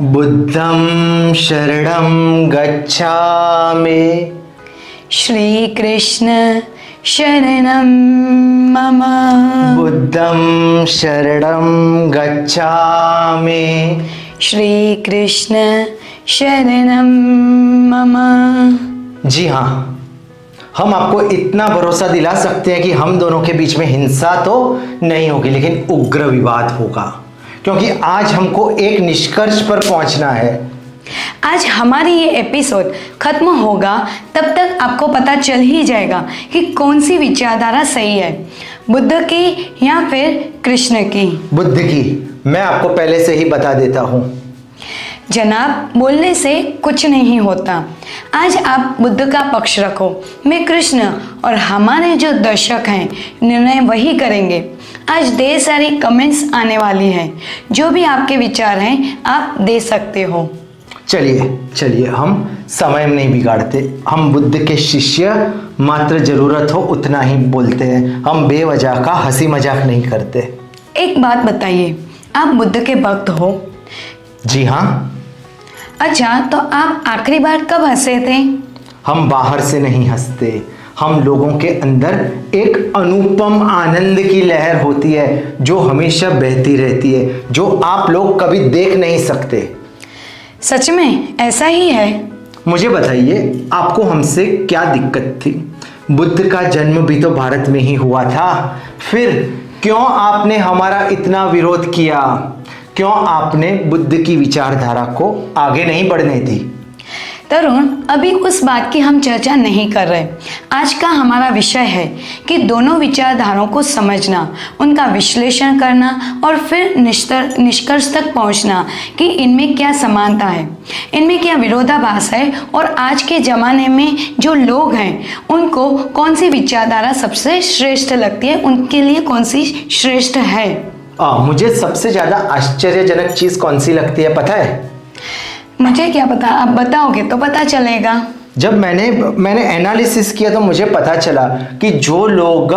बुद्धं शरणं गच्छामि। श्री कृष्ण शरणं मम। बुद्धं शरणं गच्छामि। श्री कृष्ण शरणं मम। जी हाँ, हम आपको इतना भरोसा दिला सकते हैं कि हम दोनों के बीच में हिंसा तो नहीं होगी, लेकिन उग्र विवाद होगा, क्योंकि आज हमको एक निष्कर्ष पर पहुंचना है। आज हमारी ये एपिसोड खत्म होगा तब तक आपको पता चल ही जाएगा कि कौन सी विचारधारा सही है, बुद्ध की या फिर कृष्ण की। बुद्ध की। मैं आपको पहले से ही बता देता हूँ। जनाब, बोलने से कुछ नहीं होता। आज आप बुद्ध का पक्ष रखो, मैं कृष्ण, और हमारे जो दर्शक हैं निर्णय वही करेंगे। आज ढेर सारी कमेंट्स आने वाली हैं, जो भी आपके विचार हैं आप दे सकते हो। चलिए हम समय में नहीं बिगाड़ते। हम बुद्ध के शिष्य मात्र जरूरत हो उतना ही बोलते हैं। हम बेवजह का हंसी मजाक नहीं करते। एक बात बताइए, आप बुद्ध के भक्त हो? जी हाँ। अच्छा, तो आप आखिरी बार कब हंसे थे? हम बाहर से नहीं हंसते, हम लोगों के अंदर एक अनुपम आनंद की लहर होती है जो हमेशा बहती रहती है, जो आप लोग कभी देख नहीं सकते। सच में ऐसा ही है? मुझे बताइए, आपको हमसे क्या दिक्कत थी? बुद्ध का जन्म भी तो भारत में ही हुआ था, फिर क्यों आपने हमारा इतना विरोध किया? क्यों आपने बुद्ध की विचारधारा को आगे नहीं बढ़ने दी? तरुण, अभी उस बात की हम चर्चा नहीं कर रहे। आज का हमारा विषय है कि दोनों विचारधाराओं को समझना, उनका विश्लेषण करना और फिर निष्कर्ष तक पहुंचना कि इनमें क्या समानता है, इनमें क्या विरोधाभास है, और आज के ज़माने में जो लोग हैं उनको कौन सी विचारधारा सबसे श्रेष्ठ लगती है, उनके लिए कौन सी श्रेष्ठ है। मुझे सबसे ज़्यादा आश्चर्यजनक चीज़ कौन सी लगती है पता है? मुझे क्या पता, आप बताओगे तो पता चलेगा। जब मैंने एनालिसिस किया तो मुझे पता चला कि जो लोग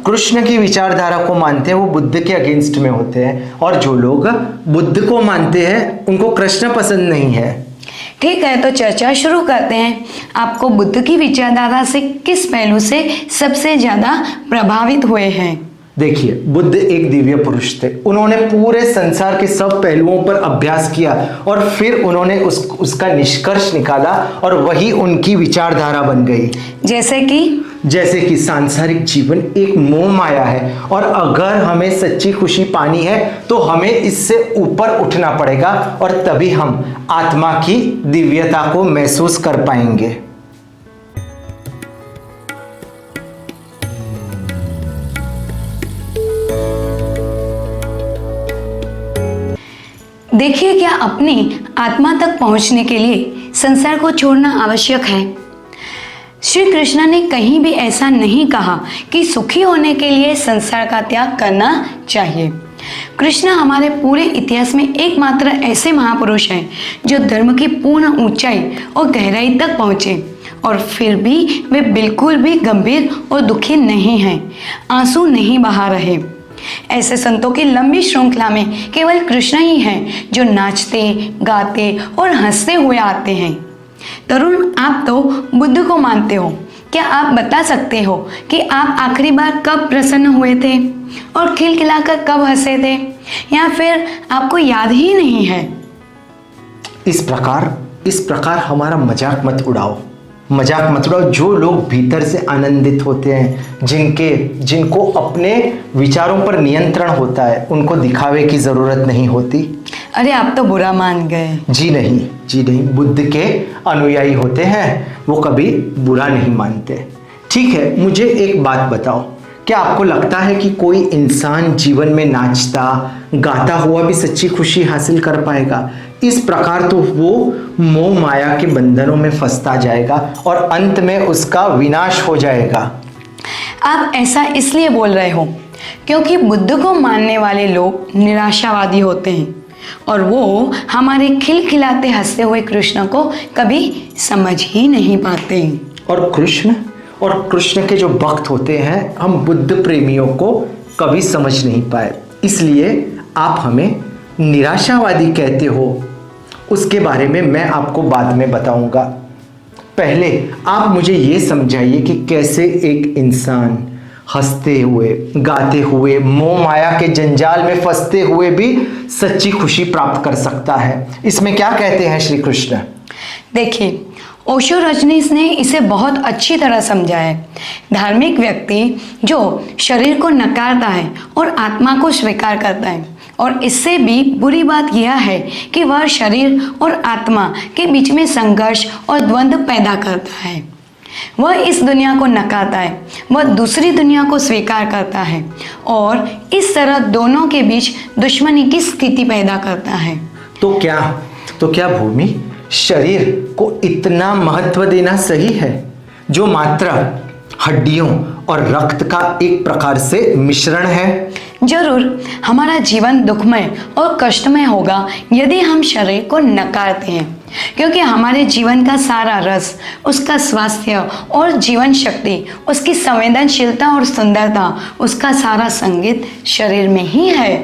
कृष्ण की विचारधारा को मानते हैं वो बुद्ध के अगेंस्ट में होते हैं, और जो लोग बुद्ध को मानते हैं उनको कृष्ण पसंद नहीं है। ठीक है, तो चर्चा शुरू करते हैं। आपको बुद्ध की विचारधारा से किस पहलू से सबसे ज़्यादा प्रभावित हुए हैं? देखिए, बुद्ध एक दिव्य पुरुष थे। उन्होंने पूरे संसार के सब पहलुओं पर अभ्यास किया और फिर उन्होंने उसका निष्कर्ष निकाला, और वही उनकी विचारधारा बन गई। जैसे कि सांसारिक जीवन एक मोह माया है, और अगर हमें सच्ची खुशी पानी है तो हमें इससे ऊपर उठना पड़ेगा, और तभी हम आत्मा की दिव्यता को महसूस कर पाएंगे। देखिए, क्या अपनी आत्मा तक पहुंचने के लिए संसार को छोड़ना आवश्यक है? श्री कृष्ण ने कहीं भी ऐसा नहीं कहा कि सुखी होने के लिए संसार का त्याग करना चाहिए। कृष्ण हमारे पूरे इतिहास में एकमात्र ऐसे महापुरुष हैं जो धर्म की पूर्ण ऊंचाई और गहराई तक पहुंचे, और फिर भी वे बिल्कुल भी गंभीर और दुखी नहीं हैं, आंसू नहीं बहा रहे। ऐसे संतों की लंबी श्रृंखला में केवल कृष्ण ही हैं जो नाचते, गाते और हंसते हुए आते हैं। तरुण, आप तो बुद्ध को मानते हो, क्या आप बता सकते हो कि आप आखिरी बार कब प्रसन्न हुए थे और खिलखिलाकर कब हंसे थे, या फिर आपको याद ही नहीं है? इस प्रकार हमारा मजाक मत उड़ाओ। जो लोग भीतर से आनंदित होते हैं, जिनको अपने विचारों पर नियंत्रण होता है, उनको दिखावे की जरूरत नहीं होती। अरे, आप तो बुरा मान गए। जी नहीं, बुद्ध के अनुयायी होते हैं, वो कभी बुरा नहीं मानते। ठीक है, मुझे एक बात बताओ, क्या आपको लगता है कि कोई इंसान जीवन में नाचता गाता हुआ भी सच्ची खुशी हासिल कर पाएगा? इस प्रकार तो वो मोह माया के बंधनों में फंसता जाएगा और अंत में उसका विनाश हो जाएगा। आप ऐसा इसलिए बोल रहे हो क्योंकि बुद्ध को मानने वाले लोग निराशावादी होते हैं, और वो हमारे खिलखिलाते हंसते हुए कृष्ण को कभी समझ ही नहीं पाते। और कृष्ण के जो भक्त होते हैं, हम बुद्ध प्रेमियों को कभी समझ नहीं पाए। इसलिए आप हमें निराशावादी कहते हो। उसके बारे में मैं आपको बाद में बताऊंगा। पहले आप मुझे ये समझाइए कि कैसे एक इंसान हंसते हुए, गाते हुए, मोह माया के जंजाल में फंसते हुए भी सच्ची खुशी प्राप्त कर सकता है। इसमें क्या कहते हैं श्री कृष्ण? देखिए, ओशो रजनीश ने इसे बहुत अच्छी तरह समझा है। धार्मिक व्यक्ति जो शरीर को नकारता है और आत्मा को स्वीकार करता है, और इससे भी बुरी बात यह है कि वह शरीर और आत्मा के बीच में संघर्ष और द्वंद्व पैदा करता है। वह इस दुनिया को नकारता है, वह दूसरी दुनिया को स्वीकार करता है, और इस तरह दोनों के बीच दुश्मनी की स्थिति पैदा करता है। तो क्या भूमि, शरीर को इतना महत्व देना सही है, जो मात्र हड्डियों और रक्त का एक प्रकार से मिश्रण है? जरूर, हमारा जीवन दुखमय और कष्टमय होगा यदि हम शरीर को नकारते हैं, क्योंकि हमारे जीवन का सारा रस, उसका स्वास्थ्य और जीवन शक्ति, उसकी संवेदनशीलता और सुंदरता, उसका सारा संगीत शरीर में ही है।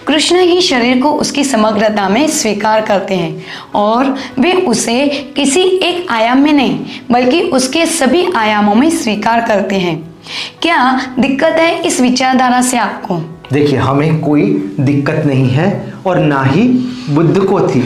कृष्ण ही शरीर को उसकी समग्रता में स्वीकार करते हैं, और वे उसे किसी एक आयाम में नहीं बल्कि उसके सभी आयामों में स्वीकार करते हैं। क्या दिक्कत है इस विचारधारा से आपको? देखिए, हमें कोई दिक्कत नहीं है और ना ही बुद्ध को थी।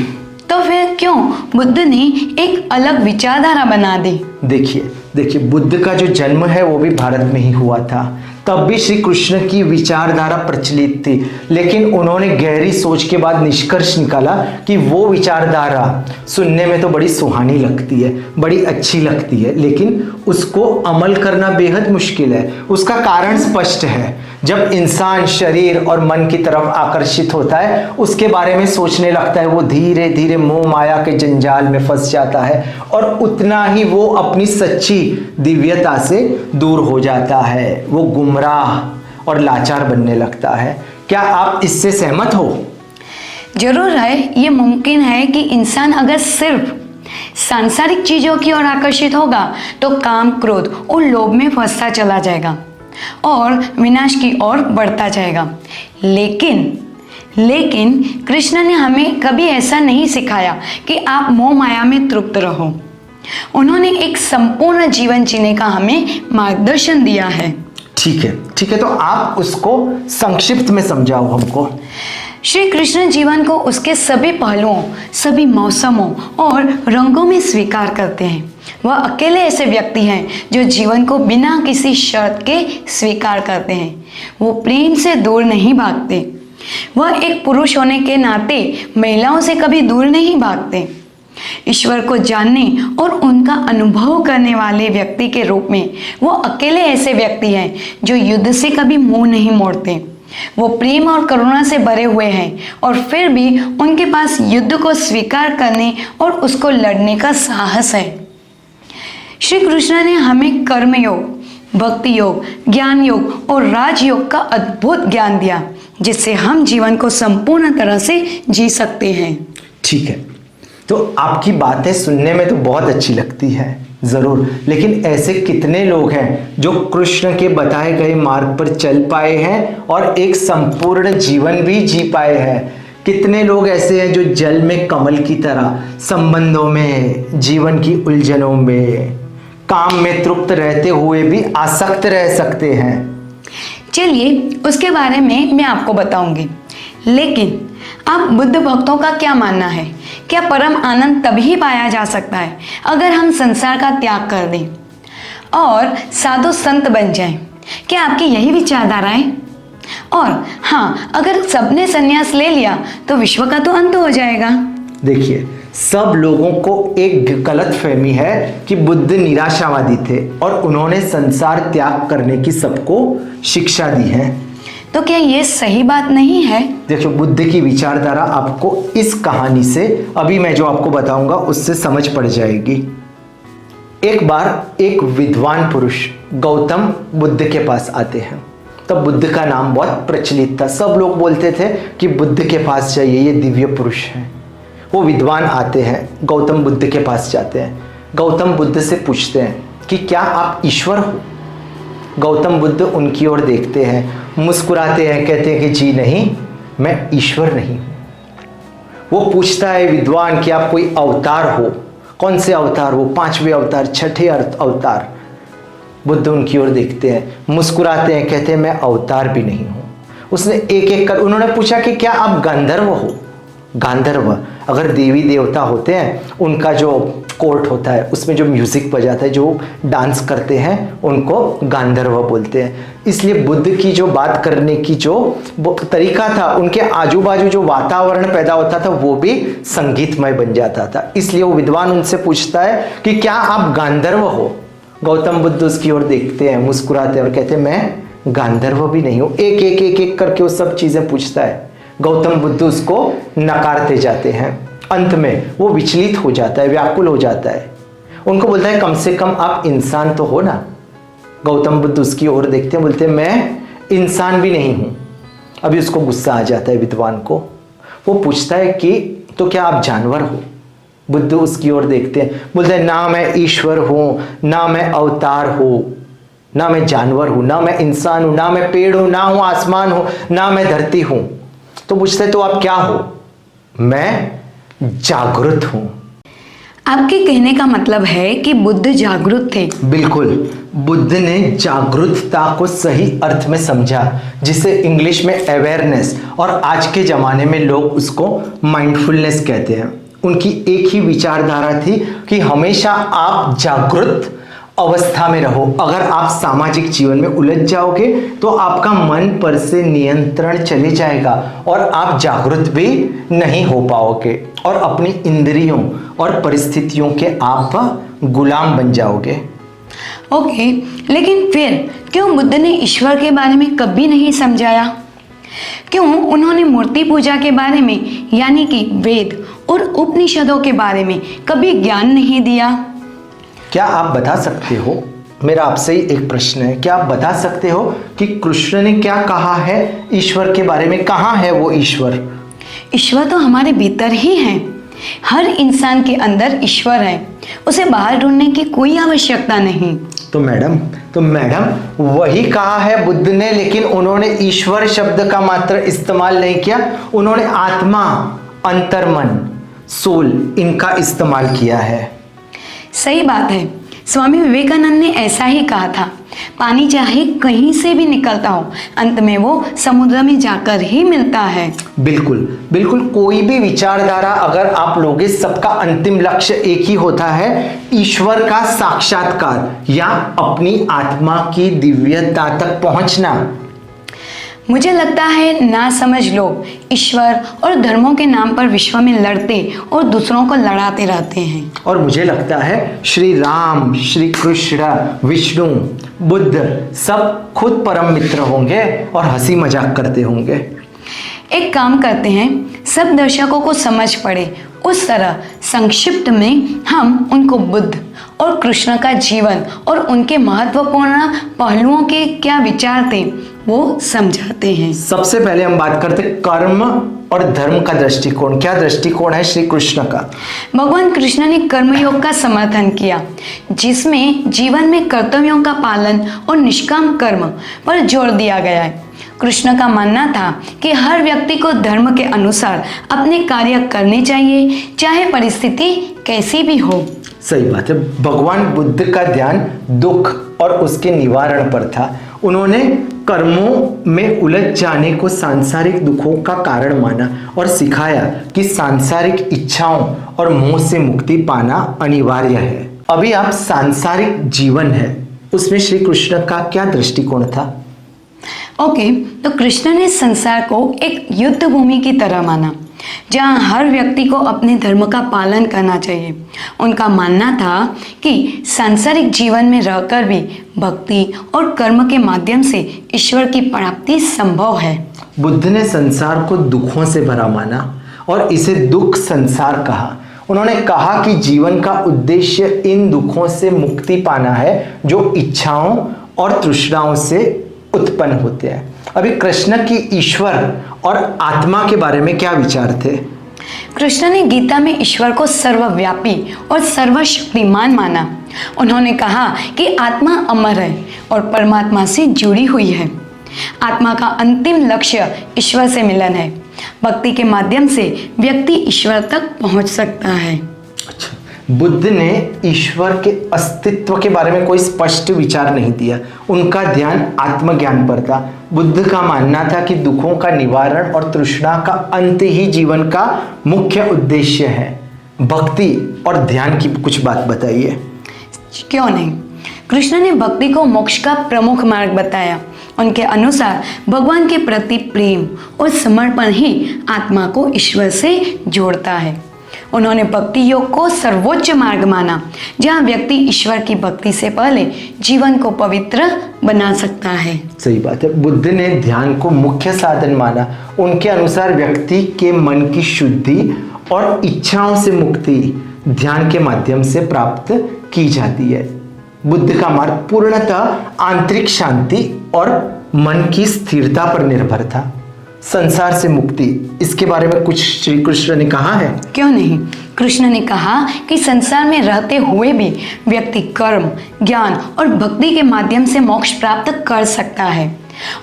तो फिर क्यों बुद्ध ने एक अलग विचारधारा बना दी? देखिए, बुद्ध का जो जन्म है वो भी भारत में ही हुआ था। तब भी श्री कृष्ण की विचारधारा प्रचलित थी, लेकिन उन्होंने गहरी सोच के बाद निष्कर्ष निकाला कि वो विचारधारा सुनने में तो बड़ी सुहानी लगती है, बड़ी अच्छी लगती है, लेकिन उसको अमल करना बेहद मुश्किल है। उसका कारण स्पष्ट है। जब इंसान शरीर और मन की तरफ आकर्षित होता है, उसके बारे में सोचने लगता है, वो धीरे धीरे मोह माया के जंजाल में फंस जाता है, और उतना ही वो अपनी सच्ची दिव्यता से दूर हो जाता है। वो गुमराह और लाचार बनने लगता है। क्या आप इससे सहमत हो? जरूर है। ये मुमकिन है कि इंसान अगर सिर्फ सांसारिक चीजों की ओर आकर्षित होगा तो काम, क्रोध और लोभ में फंसता चला जाएगा और विनाश की ओर बढ़ता जाएगा। लेकिन कृष्ण ने हमें कभी ऐसा नहीं सिखाया कि आप मोह माया में तृप्त रहो। उन्होंने एक संपूर्ण जीवन जीने का हमें मार्गदर्शन दिया है। ठीक है, तो आप उसको संक्षिप्त में समझाओ हमको। श्री कृष्ण जीवन को उसके सभी पहलुओं, सभी मौसमों और रंगों में स्वीकार करते हैं। वह अकेले ऐसे व्यक्ति हैं जो जीवन को बिना किसी शर्त के स्वीकार करते हैं। वो प्रेम से दूर नहीं भागते। वह एक पुरुष होने के नाते महिलाओं से कभी दूर नहीं भागते। ईश्वर को जानने और उनका अनुभव करने वाले व्यक्ति के रूप में वो अकेले ऐसे व्यक्ति हैं जो युद्ध से कभी मुंह नहीं मोड़ते। वो प्रेम और करुणा से भरे हुए हैं, और फिर भी उनके पास युद्ध को स्वीकार करने और उसको लड़ने का साहस है। श्री कृष्ण ने हमें कर्मयोग, भक्ति योग, ज्ञान योग और राजयोग का अद्भुत ज्ञान दिया, जिससे हम जीवन को संपूर्ण तरह से जी सकते हैं। ठीक है, तो आपकी बातें सुनने में तो बहुत अच्छी लगती है, जरूर, लेकिन ऐसे कितने लोग हैं जो कृष्ण के बताए गए मार्ग पर चल पाए हैं और एक संपूर्ण जीवन भी जी पाए हैं? कितने लोग ऐसे हैं जो जल में कमल की तरह संबंधों में, जीवन की उलझनों में, काम में तृप्त रहते हुए भी आसक्त रह सकते हैं? चलिए, उसके बारे में मैं आपको बताऊंगी। लेकिन आप बुद्ध भक्तों का क्या मानना है? क्या परम आनंद तभी पाया जा सकता है अगर हम संसार का त्याग कर दें और साधु संत बन जाएं? क्या आपकी यही विचारधारा है? और हाँ, अगर सबने संन्यास ले लिया तो विश्व का तो अंत हो जाएगा। देखिए, सब लोगों को एक गलत फहमी है कि बुद्ध निराशावादी थे और उन्होंने संसार त्याग करने की सबको शिक्षा दी है। तो क्या ये सही बात नहीं है? देखो, बुद्ध की विचारधारा आपको इस कहानी से, अभी मैं जो आपको बताऊंगा उससे समझ पड़ जाएगी। एक बार एक विद्वान पुरुष गौतम बुद्ध के पास आते हैं। तब बुद्ध का नाम बहुत प्रचलित था, सब लोग बोलते थे कि बुद्ध के पास जाइए, ये दिव्य पुरुष हैं। वो विद्वान आते हैं, गौतम बुद्ध के पास जाते हैं। गौतम बुद्ध से पूछते हैं कि क्या आप ईश्वर हो? गौतम बुद्ध उनकी ओर देखते हैं, मुस्कुराते हैं, कहते हैं कि जी नहीं, मैं ईश्वर नहीं हूँ। वो पूछता है विद्वान कि आप कोई अवतार हो, कौन से अवतार हो, 5वें अवतार, 6ठे अवतार। बुद्ध उनकी ओर देखते हैं, मुस्कुराते हैं, कहते हैं मैं अवतार भी नहीं हूं। उसने एक एक कर, उन्होंने पूछा कि क्या आप गांधर्व हो? गांधर्व, अगर देवी देवता होते हैं उनका जो कोर्ट होता है उसमें जो म्यूजिक बजाता है, जो डांस करते हैं, उनको गांधर्व बोलते हैं। इसलिए बुद्ध की जो बात करने की जो तरीका था, उनके आजू बाजू जो वातावरण पैदा होता था वो भी संगीतमय बन जाता था। इसलिए वो विद्वान उनसे पूछता है कि क्या आप गांधर्व हो? गौतम बुद्ध उसकी ओर देखते हैं, मुस्कुराते हैं और कहते हैं मैं गांधर्व भी नहीं हूं। एक एक एक एक करके वो सब चीजें पूछता है। गौतम बुद्ध उसको नकारते जाते हैं। अंत में वो विचलित हो जाता है, व्याकुल हो जाता है। उनको बोलता है कम से कम आप इंसान तो हो ना। गौतम बुद्ध उसकी ओर देखते हैं, बोलते हैं मैं इंसान भी नहीं हूं। अभी उसको गुस्सा आ जाता है विद्वान को। वो पूछता है कि तो क्या आप जानवर हो? बुद्ध उसकी ओर देखते हैं, बोलते हैं ना मैं ईश्वर हूं, ना मैं अवतार हूं, ना मैं जानवर हूं, ना मैं इंसान हूं, ना मैं पेड़ हूं, ना हूं आसमान हूं, ना मैं धरती हूं। तो पूछते हैं तो आप क्या हो? मैं जागृत हूं। आपके कहने का मतलब है कि बुद्ध जागरूक थे। बिल्कुल, बुद्ध ने जागरूकता को सही अर्थ में समझा, जिसे इंग्लिश में अवेयरनेस और आज के जमाने में लोग उसको माइंडफुलनेस कहते हैं। उनकी एक ही विचारधारा थी कि हमेशा आप जागृत अवस्था में रहो। अगर आप सामाजिक जीवन में उलझ जाओगे तो आपका मन पर से नियंत्रण चले जाएगा और आप जागृत भी नहीं हो पाओगे और अपनी इंद्रियों और परिस्थितियों के आप गुलाम बन जाओगे। ओके, लेकिन फिर क्यों बुद्ध ने ईश्वर के बारे में कभी नहीं समझाया? क्यों उन्होंने मूर्ति पूजा के बारे में यानी कि वेद और उपनिषदों के बारे में कभी ज्ञान नहीं दिया? क्या आप बता सकते हो, मेरा आपसे ही एक प्रश्न है, क्या आप बता सकते हो कि कृष्ण ने क्या कहा है ईश्वर के बारे में? कहाँ है वो ईश्वर? ईश्वर तो हमारे भीतर ही है। हर इंसान के अंदर ईश्वर है, उसे बाहर ढूंढने की कोई आवश्यकता नहीं। तो मैडम वही कहा है बुद्ध ने, लेकिन उन्होंने ईश्वर शब्द का मात्र इस्तेमाल नहीं किया, उन्होंने आत्मा, अंतर्मन, सोल, इनका इस्तेमाल किया है। सही बात है, स्वामी विवेकानंद ने ऐसा ही कहा था, पानी चाहे कहीं से भी निकलता हो, अंत में वो समुद्र में जाकर ही मिलता है। बिल्कुल बिल्कुल, कोई भी विचारधारा अगर आप लोगे, सबका अंतिम लक्ष्य एक ही होता है, ईश्वर का साक्षात्कार या अपनी आत्मा की दिव्यता तक पहुंचना। मुझे लगता है ना समझ लोग ईश्वर और धर्मों के नाम पर विश्व में लड़ते और दूसरों को लड़ाते रहते हैं। और मुझे लगता है श्री राम, श्री कृष्ण, विष्णु, बुद्ध सब खुद परम मित्र होंगे और हंसी मजाक करते होंगे। एक काम करते हैं, सब दर्शकों को समझ पड़े उस तरह संक्षिप्त में हम उनको बुद्ध और कृष्ण का जीवन और उनके महत्वपूर्ण पहलुओं के क्या विचार थे वो समझाते हैं। सबसे पहले हम बात करते हैं कर्म और धर्म का दृष्टिकोण। क्या दृष्टिकोण है श्री कृष्ण का? भगवान कृष्ण ने कर्मयोग का समर्थन किया, जिसमें जीवन में कर्तव्यों का पालन और निष्काम कर्म पर जोर दिया गया है। कृष्ण का मानना था कि हर व्यक्ति को धर्म के अनुसार अपने कार्य करने चाहिए, चाहे परिस्थिति कैसी भी हो। सही बात है। भगवान बुद्ध का ध्यान दुख और उसके निवारण पर था। उन्होंने कर्मों में उलझ जाने को सांसारिक दुखों का कारण माना और सिखाया कि सांसारिक इच्छाओं और मोह से मुक्ति पाना अनिवार्य है। अभी आप सांसारिक जीवन है, उसमें श्री कृष्ण का क्या दृष्टिकोण था? ओके, तो कृष्ण ने संसार को एक युद्ध भूमि की तरह माना, जहाँ हर व्यक्ति को अपने धर्म का पालन करना चाहिए। उनका मानना था कि सांसारिक जीवन में रहकर भी भक्ति और कर्म के माध्यम से ईश्वर की प्राप्ति संभव है। बुद्ध ने संसार को दुखों से भरा माना और इसे दुख संसार कहा। उन्होंने कहा कि जीवन का उद्देश्य इन दुखों से मुक्ति पाना है जो इच्छाओं और तृष्णाओं से उत्पन्न होते हैं। अभी कृष्ण की ईश्वर और आत्मा के बारे में क्या विचार थे? कृष्ण ने गीता में ईश्वर को सर्वव्यापी और सर्वशक्तिमान माना। उन्होंने कहा कि आत्मा अमर है और परमात्मा से जुड़ी हुई है। आत्मा का अंतिम लक्ष्य ईश्वर से मिलन है। भक्ति के माध्यम से व्यक्ति ईश्वर तक पहुंच सकता है। अच्छा, बुद्ध ने ईश्वर के अस्तित्व के बारे में कोई स्पष्ट विचार नहीं दिया। उनका ध्यान आत्मज्ञान पर था। बुद्ध का मानना था कि दुखों का निवारण और तृष्णा का अंत ही जीवन का मुख्य उद्देश्य है। भक्ति और ध्यान की कुछ बात बताइए। क्यों नहीं। कृष्ण ने भक्ति को मोक्ष का प्रमुख मार्ग बताया। उनके अनुसार भगवान के प्रति प्रेम और समर्पण ही आत्मा को ईश्वर से जोड़ता है। उन्होंने भक्ति योग को सर्वोच्च मार्ग माना, जहाँ व्यक्ति ईश्वर की भक्ति से पहले जीवन को पवित्र बना सकता है। सही बात है। बुद्ध ने ध्यान को मुख्य साधन माना। उनके अनुसार व्यक्ति के मन की शुद्धि और इच्छाओं से मुक्ति ध्यान के माध्यम से प्राप्त की जाती है। बुद्ध का मार्ग पूर्णतः आंतरिक शांति और मन की स्थिरता पर निर्भर था। संसार से मुक्ति, इसके बारे में कुछ श्री कृष्ण ने कहा है? क्यों नहीं। कृष्ण ने कहा कि संसार में रहते हुए भी व्यक्ति कर्म, ज्ञान और भक्ति के माध्यम से मोक्ष प्राप्त कर सकता है।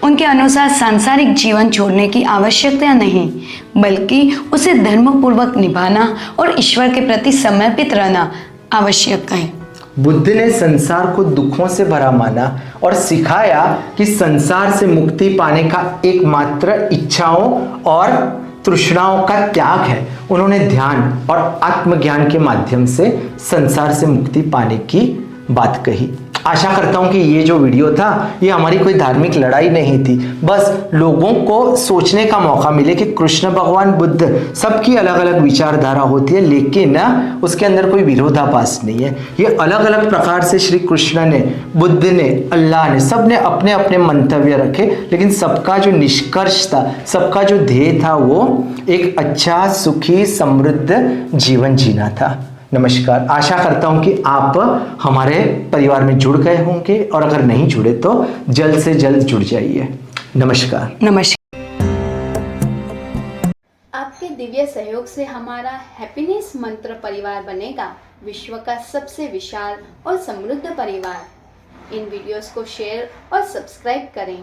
उनके अनुसार सांसारिक जीवन छोड़ने की आवश्यकता नहीं, बल्कि उसे धर्मपूर्वक निभाना और ईश्वर के प्रति समर्पित रहना आवश्यक है। बुद्ध ने संसार को दुखों से भरा माना और सिखाया कि संसार से मुक्ति पाने का एकमात्र इच्छाओं और तृष्णाओं का त्याग है। उन्होंने ध्यान और आत्मज्ञान के माध्यम से संसार से मुक्ति पाने की बात कही। आशा करता हूं कि ये जो वीडियो था ये हमारी कोई धार्मिक लड़ाई नहीं थी, बस लोगों को सोचने का मौका मिले कि कृष्ण भगवान बुद्ध, सबकी अलग अलग विचारधारा होती है, लेकिन उसके अंदर कोई विरोधाभास नहीं है। ये अलग अलग प्रकार से श्री कृष्ण ने, बुद्ध ने, अल्लाह ने, सब ने अपने अपने मंतव्य रखे, लेकिन सबका जो निष्कर्ष था, सबका जो ध्येय था, वो एक अच्छा, सुखी, समृद्ध जीवन जीना था। नमस्कार। आशा करता हूं कि आप हमारे परिवार में जुड़ गए होंगे, और अगर नहीं जुड़े तो जल्द से जल्द जुड़ जाइए। नमस्कार। नमस्कार। आपके दिव्य सहयोग से हमारा हैप्पीनेस मंत्र परिवार बनेगा विश्व का सबसे विशाल और समृद्ध परिवार। इन वीडियोस को शेयर और सब्सक्राइब करें।